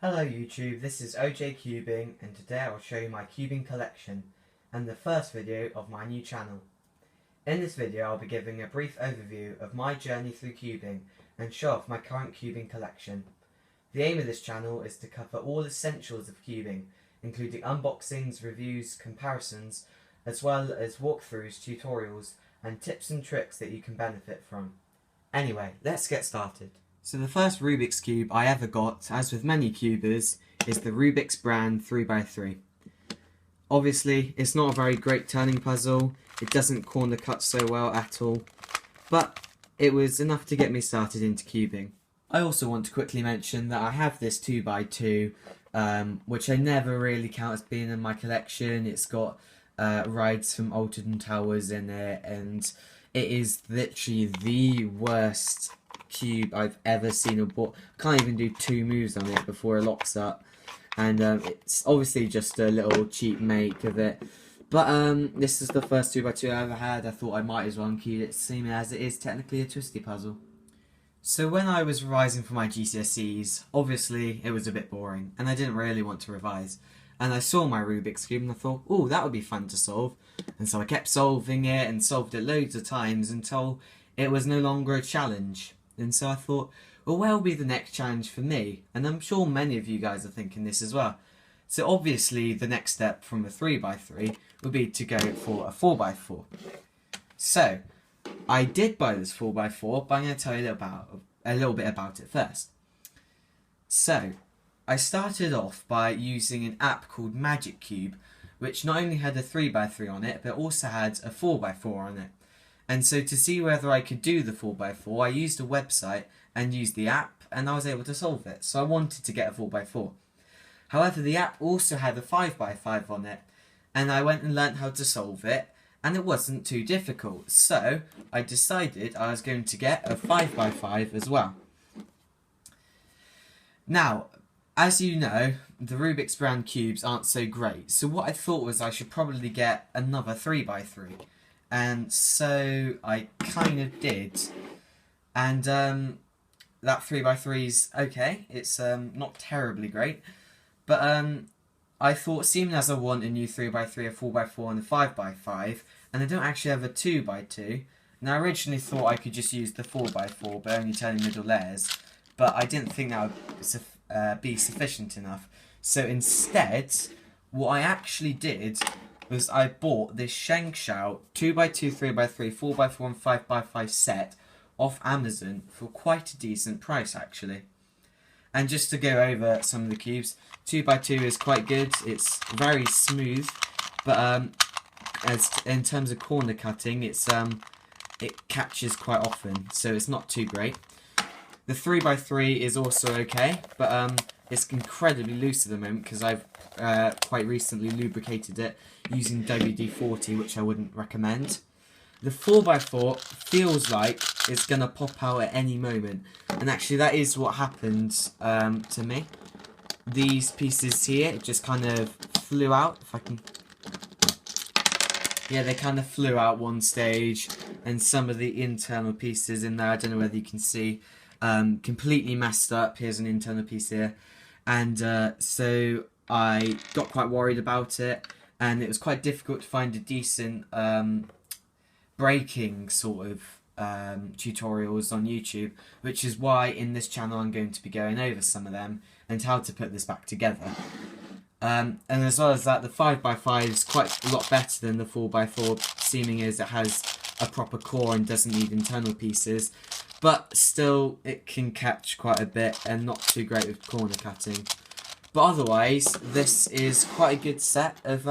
Hello YouTube, this is OJ Cubing and today I will show you my cubing collection and the first video of my new channel. In this video I'll be giving a brief overview of my journey through cubing and show off my current cubing collection. The aim of this channel is to cover all essentials of cubing, including unboxings, reviews, comparisons, as well as walkthroughs, tutorials and tips and tricks that you can benefit from. Anyway, let's get started. So the first Rubik's Cube I ever got, as with many cubers, is the Rubik's brand 3x3. Obviously, it's not a very great turning puzzle, it doesn't corner cut so well at all, but it was enough to get me started into cubing. I also want to quickly mention that I have this 2x2, which I never really count as being in my collection. It's got rides from Alton Towers in it, and it is literally the worst cube I've ever seen or bought. Can't even do two moves on it before it locks up, and it's obviously just a little cheap make of it, but this is the first 2x2 I ever had. I thought I might as well include it, seeing as it is technically a twisty puzzle. So when I was revising for my GCSEs, obviously it was a bit boring and I didn't really want to revise, and I saw my Rubik's Cube and I thought, oh, that would be fun to solve, and so I kept solving it and solved it loads of times until it was no longer a challenge. And so I thought, well, what will be the next challenge for me? And I'm sure many of you guys are thinking this as well. So obviously the next step from a 3x3 would be to go for a 4x4. So I did buy this 4x4, but I'm going to tell you a little bit about it first. So I started off by using an app called Magic Cube, which not only had a 3x3 on it, but also had a 4x4 on it. And so to see whether I could do the 4x4, I used a website and used the app, and I was able to solve it. So I wanted to get a 4x4. However, the app also had a 5x5 on it, and I went and learnt how to solve it, and it wasn't too difficult. So I decided I was going to get a 5x5 as well. Now, as you know, the Rubik's brand cubes aren't so great, so what I thought was I should probably get another 3x3. And so I kind of did, and that 3x3's okay. It's not terribly great, but I thought, seeing as I want a new 3x3, a 4x4 and a 5x5, and I don't actually have a 2x2, and I originally thought I could just use the 4x4 but only turning middle layers, but I didn't think that would be sufficient enough. So instead, what I actually did was I bought this Shengshou 2x2, 3x3, 4x4 and 5x5 set off Amazon for quite a decent price actually. And just to go over some of the cubes, 2x2 is quite good, it's very smooth, but as in terms of corner cutting, it catches quite often, so it's not too great. The 3x3 is also okay, but it's incredibly loose at the moment because I've quite recently lubricated it using WD-40, which I wouldn't recommend. The 4x4 feels like it's going to pop out at any moment, and actually that is what happened to me. These pieces here just kind of flew out, if I can... Yeah, they kind of flew out one stage, and some of the internal pieces in there, I don't know whether you can see, completely messed up. Here's an internal piece here, and so I got quite worried about it, and it was quite difficult to find a decent breaking sort of tutorials on YouTube, which is why in this channel I'm going to be going over some of them and how to put this back together. And as well as that, the 5x5 is quite a lot better than the 4x4, seeming as it has a proper core and doesn't need internal pieces, but still it can catch quite a bit and not too great with corner cutting. But otherwise, this is quite a good set of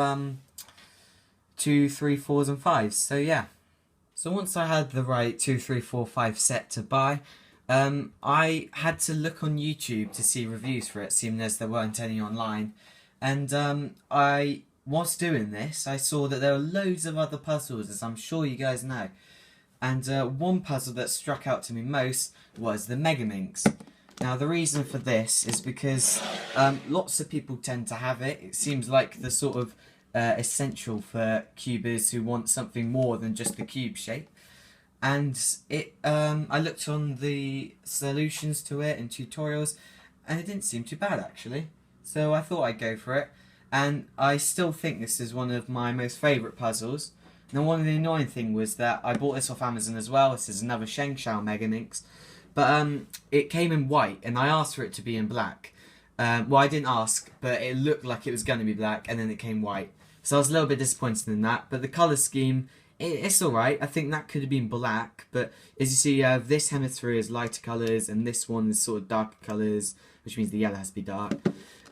2, 3, 4s and 5s, so yeah. So once I had the right 2, 3, 4, 5 set to buy, I had to look on YouTube to see reviews for it, seeing as there weren't any online. And I was doing this, I saw that there were loads of other puzzles, as I'm sure you guys know. And one puzzle that struck out to me most was the Megaminx. Now the reason for this is because lots of people tend to have it. It seems like the sort of essential for cubers who want something more than just the cube shape. And I looked on the solutions to it and tutorials, and it didn't seem too bad actually. So I thought I'd go for it, and I still think this is one of my most favourite puzzles. Now one of the annoying thing was that I bought this off Amazon as well. This is another Sheng Shao Megaminx, but it came in white, and I asked for it to be in black. Well, I didn't ask, but it looked like it was going to be black, and then it came white. So I was a little bit disappointed in that, but the colour scheme, it's alright. I think that could have been black, but as you see, this hemisphere is lighter colours, and this one is sort of darker colours, which means the yellow has to be dark.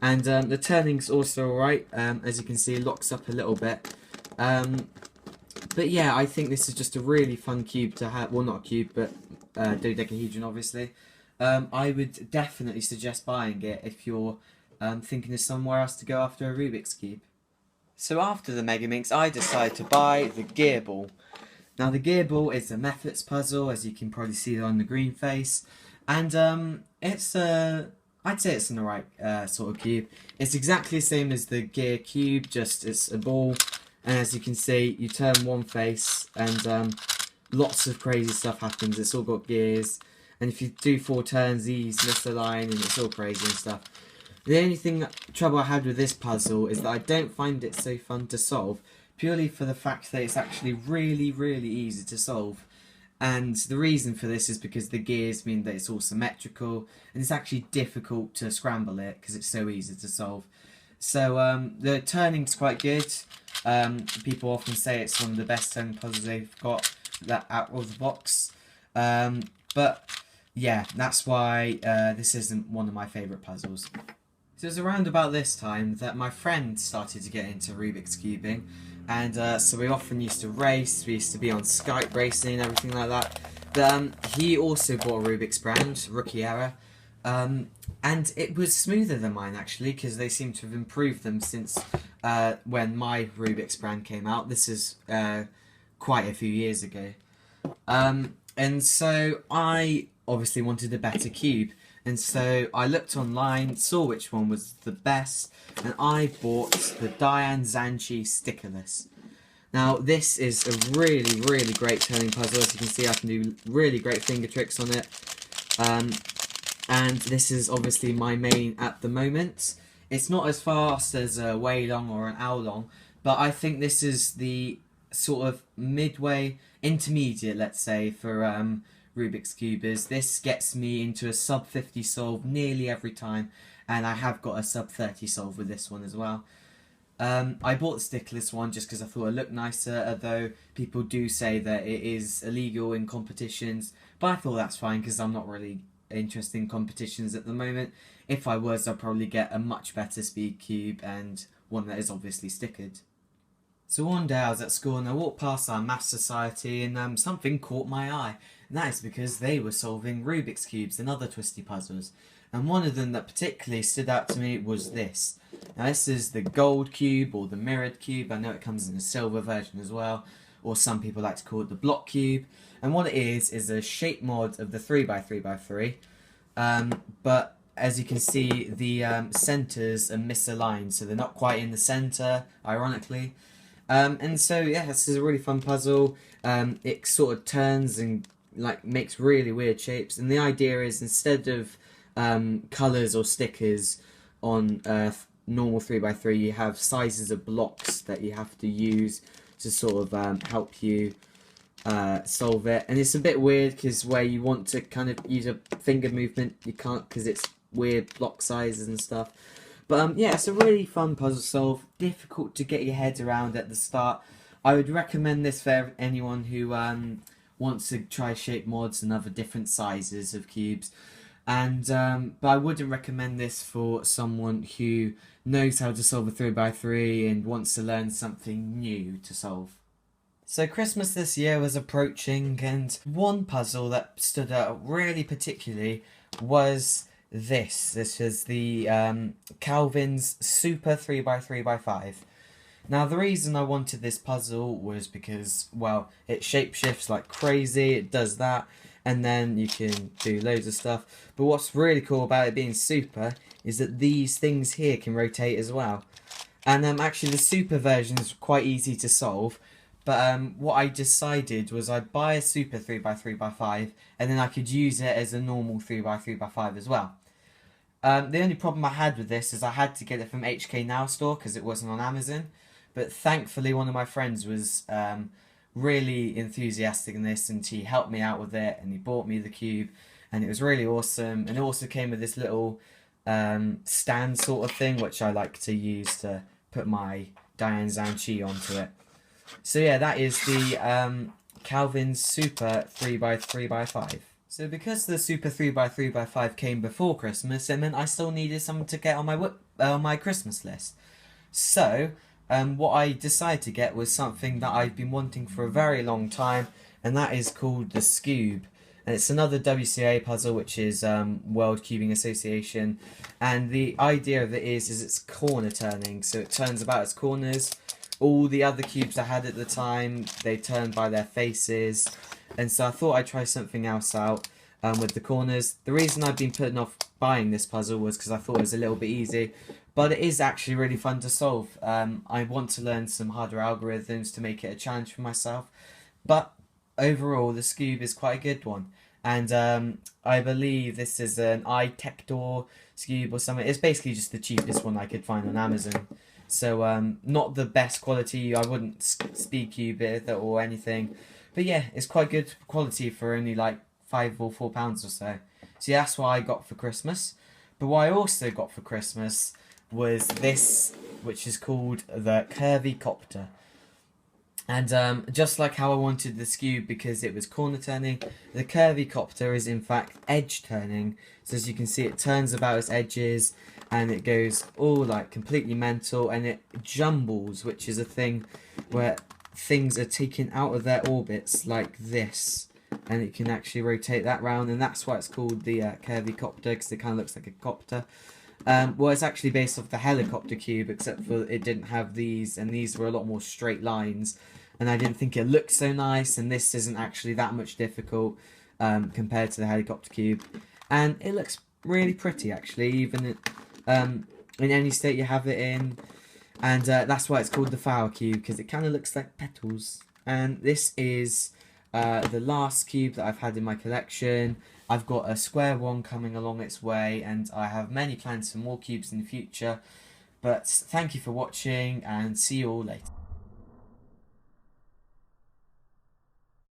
And the turning's also alright, as you can see, it locks up a little bit. But yeah, I think this is just a really fun cube to have. Well, not a cube, but dodecahedron, obviously. I would definitely suggest buying it if you're thinking of somewhere else to go after a Rubik's Cube. So after the Megaminx, I decided to buy the Gear Ball. Now the Gear Ball is a Methods puzzle, as you can probably see on the green face. And it's I'd say it's an alright sort of cube. It's exactly the same as the Gear Cube, just it's a ball. And as you can see, you turn one face and lots of crazy stuff happens. It's all got gears. And if you do 4 turns, these misalign and it's all crazy and stuff. The only trouble I had with this puzzle is that I don't find it so fun to solve, purely for the fact that it's actually really, really easy to solve. And the reason for this is because the gears mean that it's all symmetrical, and it's actually difficult to scramble it because it's so easy to solve. So the turning's quite good. People often say it's one of the best turning puzzles they've got out of the box. But yeah, that's why this isn't one of my favourite puzzles. So it was around about this time that my friend started to get into Rubik's Cubing, and so we often used to race. We used to be on Skype racing and everything like that. But he also bought a Rubik's brand, Rookie Error, and it was smoother than mine actually, because they seem to have improved them since when my Rubik's brand came out. This is quite a few years ago. And so I obviously wanted a better cube, and so I looked online, saw which one was the best, and I bought the Diane Zanchi Stickerless. Now this is a really, really great turning puzzle. As you can see, I can do really great finger tricks on it. And this is obviously my main at the moment. It's not as fast as a Wei Long or an Ao Long, but I think this is the sort of midway, intermediate, let's say, for Rubik's Cubers. This gets me into a sub 50 solve nearly every time, and I have got a sub 30 solve with this one as well. I bought the stickless one just because I thought it looked nicer, although people do say that it is illegal in competitions, but I thought that's fine because I'm not really interested in competitions at the moment. If I was, I'd probably get a much better speed cube and one that is obviously stickered. So one day I was at school and I walked past our maths society, and something caught my eye, and that is because they were solving Rubik's Cubes and other twisty puzzles. And one of them that particularly stood out to me was this. Now this is the gold cube, or the mirrored cube. I know it comes in a silver version as well, or some people like to call it the block cube. And what it is a shape mod of the 3x3x3. But as you can see, the centres are misaligned, so they're not quite in the centre, ironically. And so yeah, this is a really fun puzzle. It sort of turns and like makes really weird shapes, and the idea is, instead of colours or stickers on normal 3x3, you have sizes of blocks that you have to use to sort of help you solve it. And it's a bit weird because where you want to kind of use a finger movement, you can't because it's weird block sizes and stuff. But yeah, it's a really fun puzzle solve, difficult to get your head around at the start. I would recommend this for anyone who wants to try shape mods and other different sizes of cubes. And but I wouldn't recommend this for someone who knows how to solve a 3x3 and wants to learn something new to solve. So Christmas this year was approaching, and one puzzle that stood out really particularly was this. This is the Calvin's Super 3x3x5. Now the reason I wanted this puzzle was because, well, it shapeshifts like crazy, it does that, and then you can do loads of stuff. But what's really cool about it being super is that these things here can rotate as well. And actually the super version is quite easy to solve. But what I decided was I'd buy a super 3x3x5, and then I could use it as a normal 3x3x5 as well. The only problem I had with this is I had to get it from HK Now store because it wasn't on Amazon. But thankfully, one of my friends was really enthusiastic in this, and he helped me out with it, and he bought me the cube, and it was really awesome. And it also came with this little stand sort of thing, which I like to use to put my Diane Zhang onto it. So yeah, that is the Calvin's Super 3x3x5. So because the Super 3x3x5 came before Christmas, it meant I still needed something to get on my Christmas list. So what I decided to get was something that I've been wanting for a very long time, and that is called the Scoob. And it's another WCA puzzle, which is World Cubing Association. And the idea of it is it's corner turning, so it turns about its corners. All the other cubes I had at the time, they turned by their faces. And so I thought I'd try something else out with the corners. The reason I've been putting off buying this puzzle was because I thought it was a little bit easy. But it is actually really fun to solve. I want to learn some harder algorithms to make it a challenge for myself. But overall, the Scoob is quite a good one. And I believe this is an iTector Scoob or something. It's basically just the cheapest one I could find on Amazon. So not the best quality. I wouldn't speed cube it or anything. But yeah, it's quite good quality for only like £5 or £4 or so. So yeah, that's what I got for Christmas. But what I also got for Christmas was this, which is called the Curvy Copter. And just like how I wanted the Scoob because it was corner turning, the Curvy Copter is in fact edge turning. So as you can see, it turns about its edges and it goes all like completely mental, and it jumbles, which is a thing where things are taken out of their orbits like this, and it can actually rotate that round, and that's why it's called the Curvy Copter, because it kind of looks like a copter. Well, it's actually based off the helicopter cube, except for it didn't have these, and these were a lot more straight lines, and I didn't think it looked so nice, and this isn't actually that much difficult compared to the helicopter cube, and it looks really pretty actually, even in any state you have it in. And that's why it's called the flower cube, because it kind of looks like petals. And this is the last cube that I've had in my collection. I've got a square one coming along its way, and I have many plans for more cubes in the future. But thank you for watching, and see you all later.